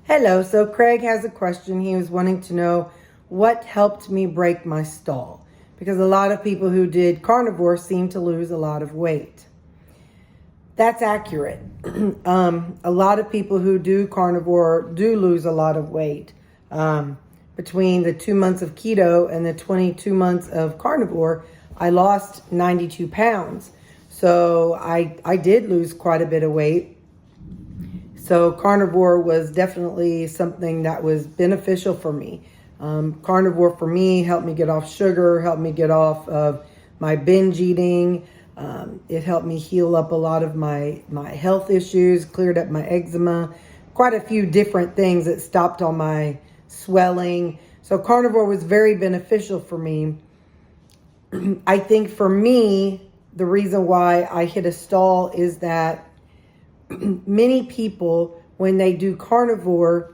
Hello, so Craig has a question. He was wanting to know what helped me break my stall, because a lot of people who did carnivore seem to lose a lot of weight. That's accurate. A lot of people who do carnivore do lose a lot of weight. Between the 2 months of keto and the 22 months of carnivore, I lost 92 pounds. So I did lose quite a bit of weight. So carnivore was definitely something that was beneficial for me. Carnivore for me helped me get off sugar, helped me get off of my binge eating. It helped me heal up a lot of my health issues, cleared up my eczema, quite a few different things that stopped all my swelling. So carnivore was very beneficial for me. I think for me, the reason why I hit a stall is that many people, when they do carnivore,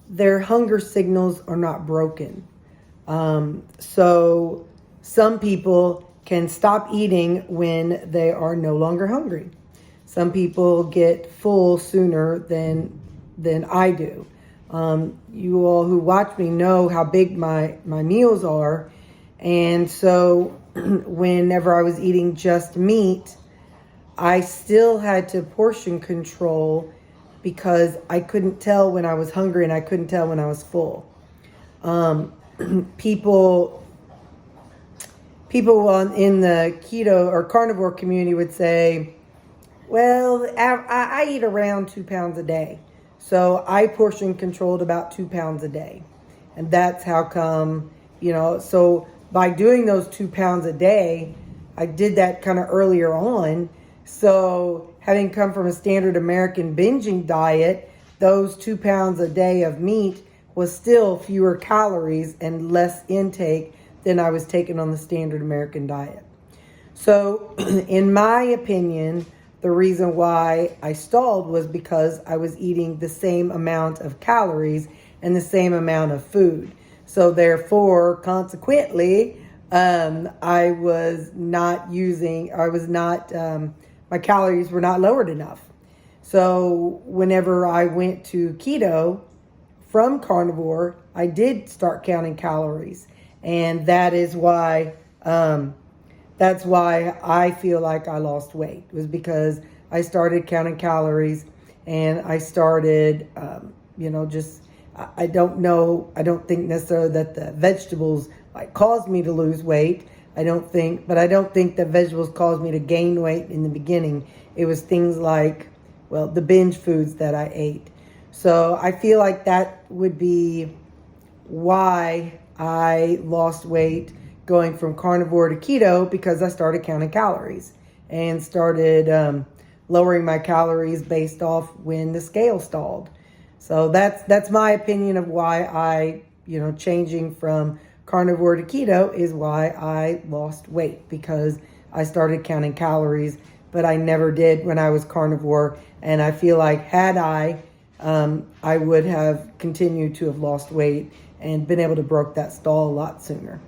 their hunger signals are not broken. So some people can stop eating when they are no longer hungry. Some people get full sooner than I do. You all who watch me know how big my meals are. And so whenever I was eating just meat, I still had to portion control because I couldn't tell when I was hungry and I couldn't tell when I was full. People in the keto or carnivore community would say, well, I eat around 2 pounds a day. So I portion controlled about 2 pounds a day. And that's how come, so by doing those 2 pounds a day, I did that kind of earlier on. So having come from a standard American binging diet, those 2 pounds a day of meat was still fewer calories and less intake than I was taking on the standard American diet. So in my opinion, the reason why I stalled was because I was eating the same amount of calories and the same amount of food. So therefore, consequently, my calories were not lowered enough. So whenever I went to keto from carnivore, I did start counting calories. And that's why I feel like I lost weight, was because I started counting calories and I started, I don't think necessarily that the vegetables caused me to lose weight. I don't think that vegetables caused me to gain weight in the beginning. It was things like, the binge foods that I ate. So I feel like that would be why I lost weight going from carnivore to keto, because I started counting calories and started lowering my calories based off when the scale stalled. So that's my opinion of why I, changing from carnivore to keto is why I lost weight, because I started counting calories, but I never did when I was carnivore. And I feel like had I would have continued to have lost weight and been able to break that stall a lot sooner.